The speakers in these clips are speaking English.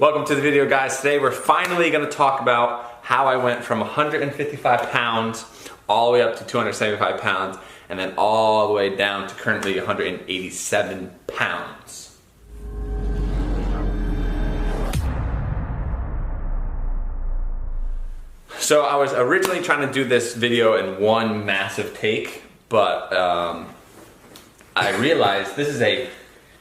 Welcome to the video, guys. Today we're finally going to talk about how I went from 155 pounds all the way up to 275 pounds and then all the way down to currently 187 pounds. So I was originally trying to do this video in one massive take, but I realized this is a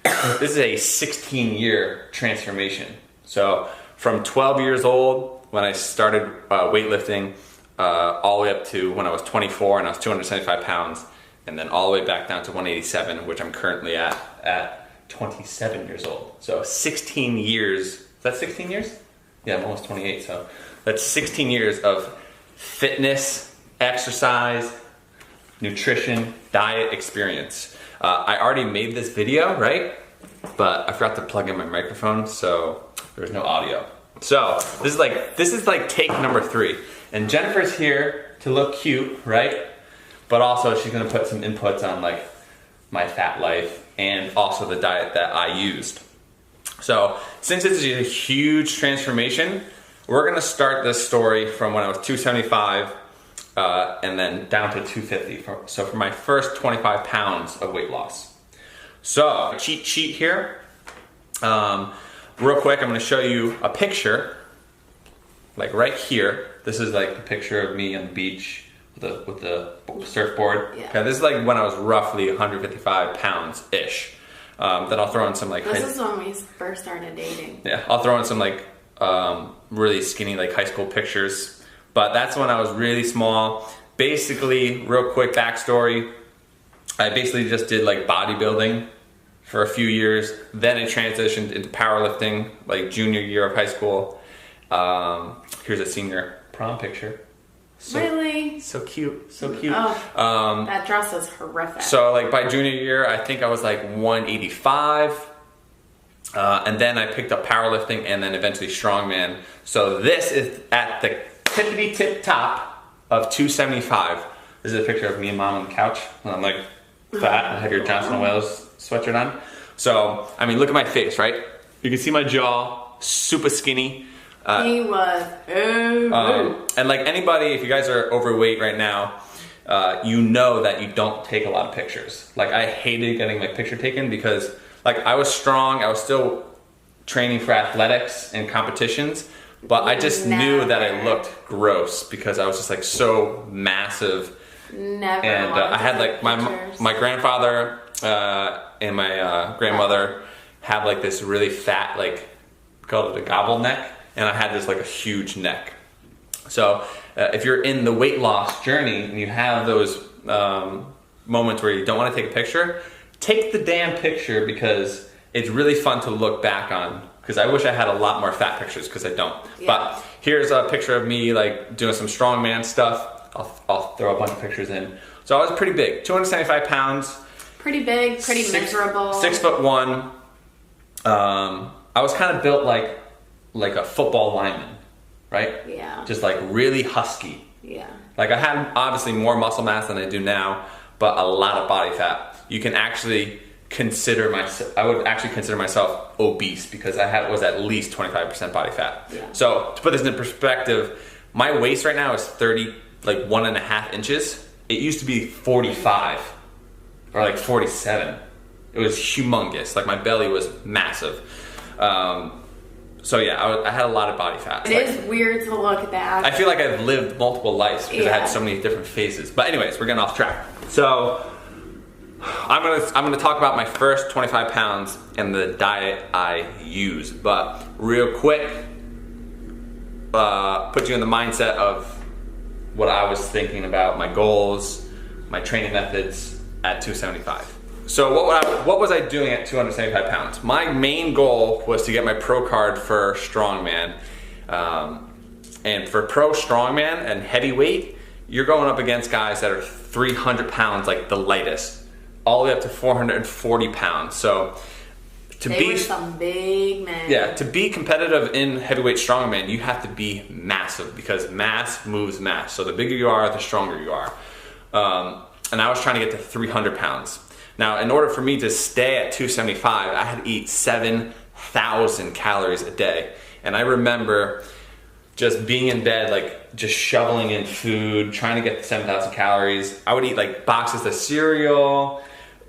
16-year transformation. So from 12 years old when I started weightlifting all the way up to when I was 24 and I was 275 pounds, and then all the way back down to 187, which I'm currently at 27 years old. So 16 years. Is that 16 years? Yeah, I'm almost 28, so that's 16 years of fitness, exercise, nutrition, diet experience. I already made this video, right? But I forgot to plug in my microphone, so there was no audio. So this is like take number 3. And Jennifer's here to look cute, right? But also she's gonna put some inputs on like my fat life and also the diet that I used. So since this is a huge transformation, we're gonna start this story from when I was 275 and then down to 250. So for my first 25 pounds of weight loss. So cheat sheet here. Real quick, I'm gonna show you a picture, like right here. This is like the picture of me on the beach with the surfboard. Yeah. Okay, this is like when I was roughly 155 pounds-ish. Then I'll throw in some like... This is when we first started dating. Yeah, I'll throw in some like really skinny like high school pictures. But that's when I was really small. Basically, real quick backstory, I basically just did like bodybuilding for a few years. Then I transitioned into powerlifting, like junior year of high school. Here's a senior prom picture. So, really? So cute, so cute. Oh, that dress is horrific. So like by junior year, I think I was like 185. And then I picked up powerlifting and then eventually strongman. So this is at the tippity tip top of 275. This is a picture of me and mom on the couch. And I'm like fat. I have your Johnson & Wales sweatshirt on. So, I mean, look at my face, right? You can see my jaw, super skinny. He was and like anybody, if you guys are overweight right now, you know that you don't take a lot of pictures. Like I hated getting my picture taken because like I was strong, I was still training for athletics and competitions, but I just knew that I looked gross because I was just like so massive. Never. And I had like my grandfather and my grandmother had like this really fat, like called it a gobble neck, and I had this like a huge neck. So if you're in the weight loss journey and you have those moments where you don't want to take a picture, take the damn picture because it's really fun to look back on. Because I wish I had a lot more fat pictures because I don't. Yeah. But here's a picture of me like doing some strongman stuff. I'll throw a bunch of pictures in. So I was pretty big, 275 pounds. Pretty big, pretty miserable. 6'1". I was kind of built like a football lineman, right? Yeah. Just like really husky. Yeah. Like I had obviously more muscle mass than I do now, but a lot of body fat. You can actually I would actually consider myself obese because I was at least 25% body fat. Yeah. So to put this in perspective, my waist right now is 1.5 inches. It used to be 45 or like 47. It was humongous. Like my belly was massive. So yeah, I had a lot of body fat. It is weird to look back. I feel like I've lived multiple lives because I had so many different phases. But anyways, we're getting off track. So I'm gonna talk about my first 25 pounds and the diet I use. But real quick, put you in the mindset of what I was thinking about, my goals, my training methods at 275. So what was I doing at 275 pounds? My main goal was to get my pro card for strongman. And for pro strongman and heavyweight, you're going up against guys that are 300 pounds, like the lightest, all the way up to 440 pounds. So they were some big men. Yeah, to be competitive in heavyweight strongman, you have to be massive because mass moves mass. So the bigger you are, the stronger you are. And I was trying to get to 300 pounds. Now, in order for me to stay at 275, I had to eat 7 7,000 calories a day. And I remember just being in bed, like just shoveling in food, trying to get 7,000 calories. I would eat like boxes of cereal,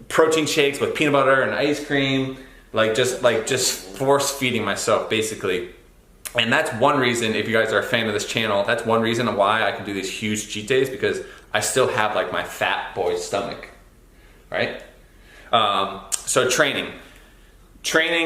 protein shakes with peanut butter and ice cream, just force feeding myself basically. And that's one reason, if you guys are a fan of this channel, that's one reason why I can do these huge cheat days, because I still have like my fat boy stomach, right? So training,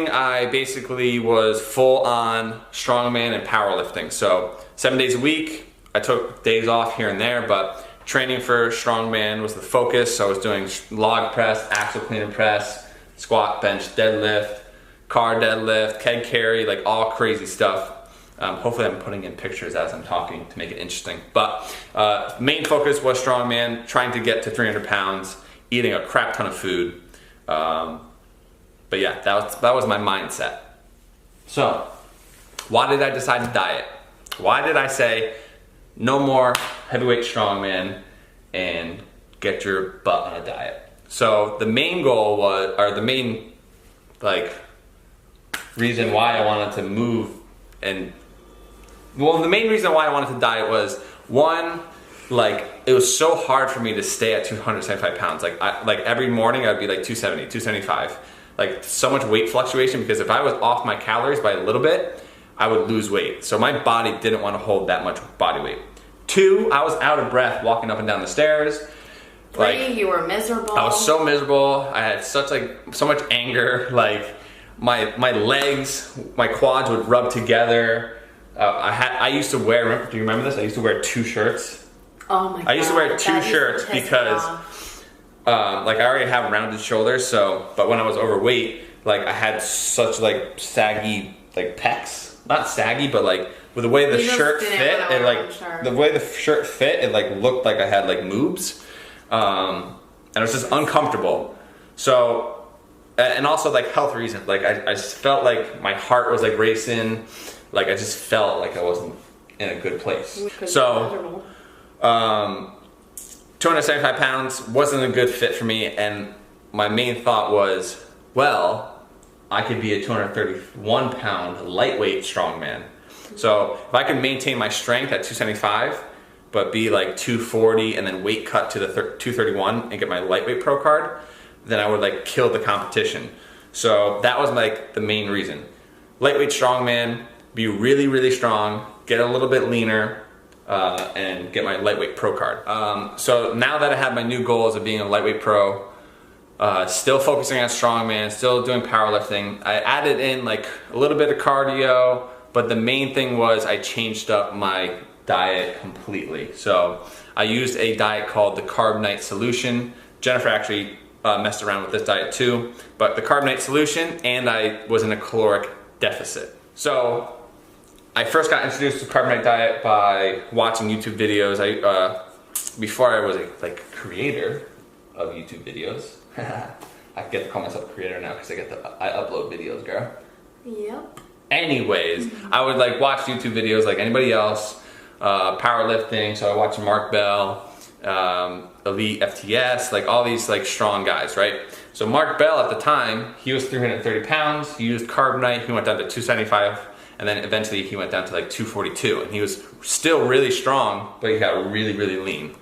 I basically was full on strongman and powerlifting. So 7 days a week. I took days off here and there, but training for strongman was the focus. So I was doing log press, axle clean and press, squat, bench, deadlift, car deadlift, keg carry, like all crazy stuff. Hopefully I'm putting in pictures as I'm talking to make it interesting. But main focus was strongman, trying to get to 300 pounds, eating a crap ton of food. But yeah, that was my mindset. So why did I decide to diet? Why did I say no more heavyweight strongman and get your butt on a diet? So the main goal was, or the main reason why I wanted to move the main reason why I wanted to diet was, one, it was so hard for me to stay at 275 pounds. Every morning I'd be like 270, 275. So much weight fluctuation, because if I was off my calories by a little bit, I would lose weight. So my body didn't want to hold that much body weight. Two, I was out of breath walking up and down the stairs. Three, you were miserable. I was so miserable. I had so much anger. My legs, my quads would rub together. I used to wear, do you remember this? I used to wear 2 shirts. Oh my God. I used to wear 2 shirts because I already have rounded shoulders, but when I was overweight, I had such saggy pecs. Not saggy, but with the way the shirt fit, the way the shirt fit, it looked like I had moobs. And it was just uncomfortable. So, and also health reasons, I just felt my heart was racing. I just felt like I wasn't in a good place. So, 275 pounds wasn't a good fit for me, and my main thought was, well, I could be a 231 pound lightweight strongman. So if I could maintain my strength at 275, but be 240 and then weight cut to the 231 and get my lightweight pro card, then I would kill the competition. So that was the main reason. Lightweight strongman, be really, really strong, get a little bit leaner, and get my lightweight pro card. So now that I have my new goals of being a lightweight pro, still focusing on strongman, still doing powerlifting, I added in a little bit of cardio, but the main thing was I changed up my diet completely. So I used a diet called the Carb Night Solution. Jennifer actually messed around with this diet too, but the Carb Night Solution, and I was in a caloric deficit. So I first got introduced to Carb Night diet by watching YouTube videos. Before I was a creator of YouTube videos. I get to call myself a creator now because I upload videos, girl. Yep. Anyways, I would watch YouTube videos like anybody else, powerlifting. So I watched Mark Bell, Elite FTS, all these strong guys, right? So Mark Bell at the time, he was 330 pounds. He used Carb Night. He went down to 275, and then eventually he went down to 242, and he was still really strong, but he got really, really lean.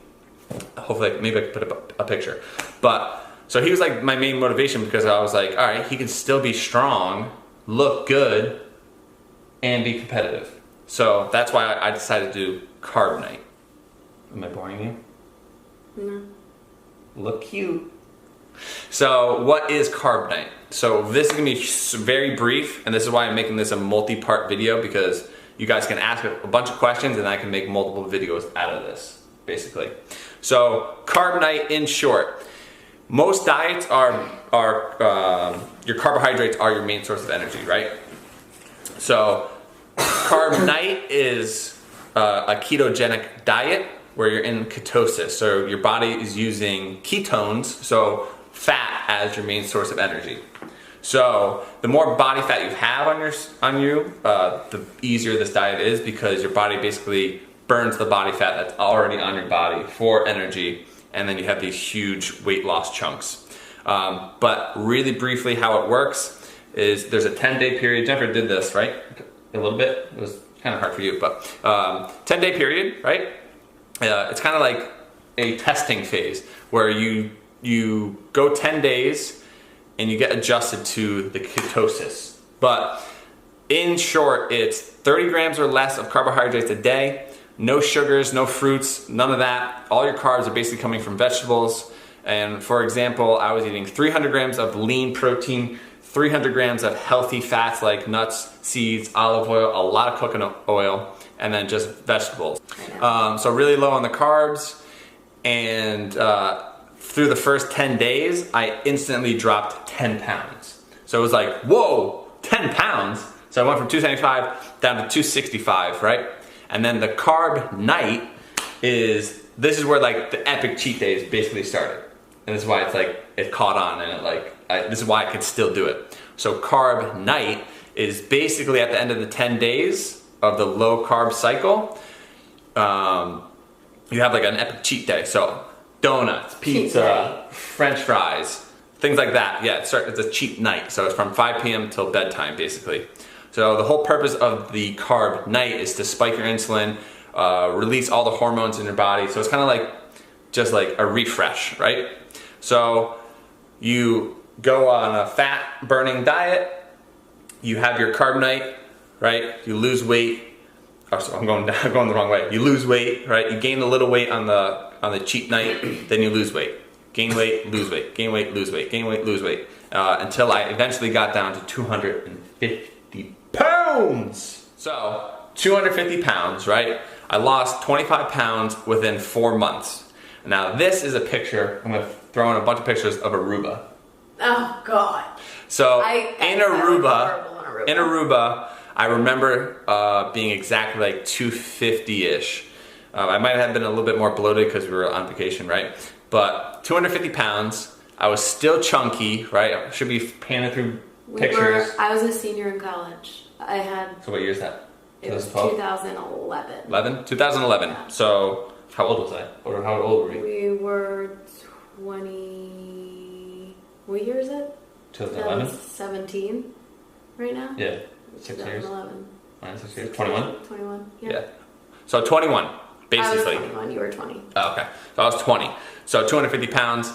Hopefully, maybe I could put up a picture, but. So he was my main motivation, because I was all right, he can still be strong, look good, and be competitive. So that's why I decided to do Carb Night. Am I boring you? No. Look cute. So what is Carb Night? So this is gonna be very brief, and this is why I'm making this a multi-part video, because you guys can ask a bunch of questions and I can make multiple videos out of this, basically. So Carb Night, in short. Most diets are your carbohydrates are your main source of energy, right? So Carb Night is a ketogenic diet where you're in ketosis. So your body is using ketones, so fat, as your main source of energy. So the more body fat you have on you, the easier this diet is, because your body basically burns the body fat that's already on your body for energy, and then you have these huge weight loss chunks. But really briefly how it works, is there's a 10-day period. Jennifer did this, right? A little bit. It was kind of hard for you, but 10-day period, right? It's kind of like a testing phase where you go 10 days and you get adjusted to the ketosis. But in short, it's 30 grams or less of carbohydrates a day, no sugars, no fruits, none of that. All your carbs are basically coming from vegetables. And for example, I was eating 300 grams of lean protein, 300 grams of healthy fats like nuts, seeds, olive oil, a lot of coconut oil, and then just vegetables. So really low on the carbs. And through the first 10 days, I instantly dropped 10 pounds. So it was like, whoa, 10 pounds? So I went from 275 down to 265, right? And then the carb night this is where like the epic cheat days basically started. And this is why it's like, it caught on and this is why I could still do it. So carb night is basically at the end of the 10 days of the low carb cycle. You have like an epic cheat day. So donuts, pizza, French fries, things like that. Yeah, it's a cheat night. So it's from 5 p.m. till bedtime basically. So the whole purpose of the carb night is to spike your insulin, release all the hormones in your body. So it's kind of like just like a refresh, right? So you go on a fat burning diet, you have your carb night, right? You lose weight. Oh, so I'm going the wrong way. You lose weight, right? You gain a little weight on the cheat night, then you lose weight. Gain weight, lose weight, gain weight, lose weight, gain weight, lose weight. Until I eventually got down to 250 pounds. So 250 pounds, right? I lost 25 pounds within 4 months. Now this is a picture, I'm gonna throw in a bunch of pictures of Aruba. Oh God. So in Aruba, I remember being exactly like 250-ish. I might have been a little bit more bloated because we were on vacation, right? But 250 pounds, I was still chunky, right? I should be panning through pictures. I was a senior in college. I had... So what year is that? It was 2011. 2011. Yeah. So how old was I? Or how old were we? We were 20... What year is it? 2011? 17 right now? Yeah. 6 years. 2011. 6 years. 21? 21, Yeah. So 21, basically. I was 21, you were 20. Oh, okay. So I was 20. So 250 pounds,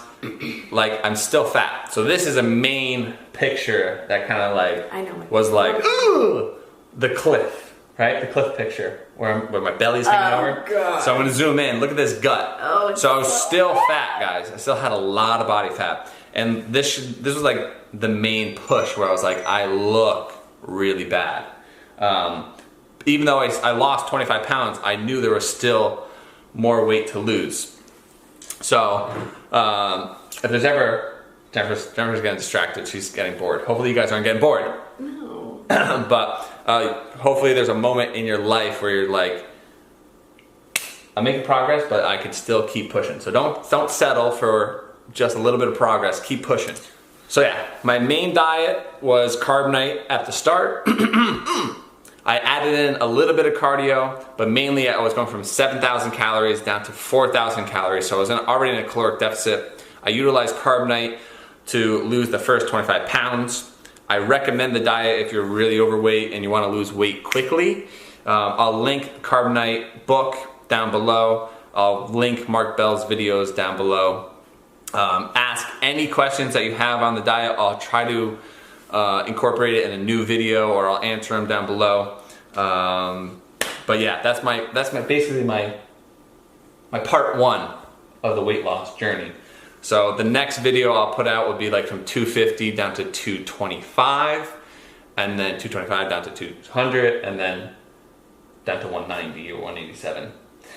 like I'm still fat. So this is a main picture that kind of like was like, ooh, the cliff, right? The cliff picture where my belly's hanging over. God. So I'm gonna zoom in, look at this gut. Oh, so I was still fat, guys. I still had a lot of body fat. And this was like the main push where I was like, I look really bad. Even though I lost 25 pounds, I knew there was still more weight to lose. So, if there's ever, Jennifer's getting distracted, she's getting bored. Hopefully you guys aren't getting bored. No. But hopefully there's a moment in your life where you're like, I'm making progress, but I can still keep pushing. So don't settle for just a little bit of progress, keep pushing. So yeah, my main diet was carb night at the start. I added in a little bit of cardio, but mainly I was going from 7,000 calories down to 4,000 calories. So I was already in a caloric deficit. I utilized carb night to lose the first 25 pounds. I recommend the diet if you're really overweight and you want to lose weight quickly. I'll link Carb Night book down below. I'll link Mark Bell's videos down below. Ask any questions that you have on the diet. I'll try to incorporate it in a new video, or I'll answer them down below. But yeah, that's basically my part one of the weight loss journey. So the next video I'll put out would be like from 250 down to 225, and then 225 down to 200, and then down to 190 or 187.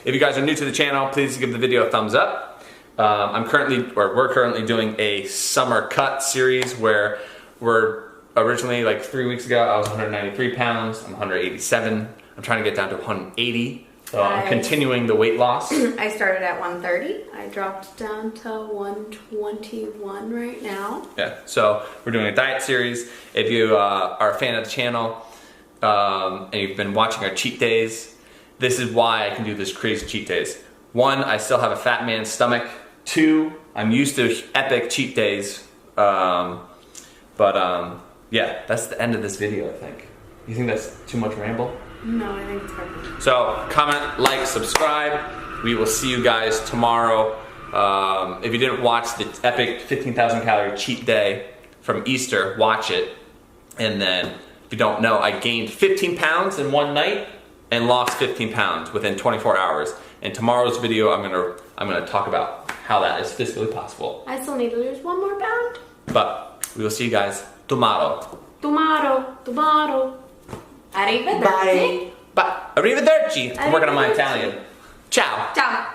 If you guys are new to the channel, please give the video a thumbs up. We're currently doing a summer cut series where we're originally, like 3 weeks ago, I was 193 pounds. I'm 187. I'm trying to get down to 180. So I'm continuing the weight loss. I started at 130. I dropped down to 121 right now. Yeah, so we're doing a diet series. If you are a fan of the channel and you've been watching our cheat days, this is why I can do this crazy cheat days. 1, I still have a fat man's stomach. 2, I'm used to epic cheat days. But yeah, that's the end of this video, I think. You think that's too much ramble? No, I think it's perfect. So comment, like, subscribe. We will see you guys tomorrow. If you didn't watch the epic 15,000 calorie cheat day from Easter, watch it. And then, if you don't know, I gained 15 pounds in one night and lost 15 pounds within 24 hours. In tomorrow's video, I'm gonna talk about how that is physically possible. I still need to lose 1 more pound. But we will see you guys tomorrow. Tomorrow. Arrivederci. Bye. Bye. Arrivederci. I'm working on my Italian. Ciao. Ciao.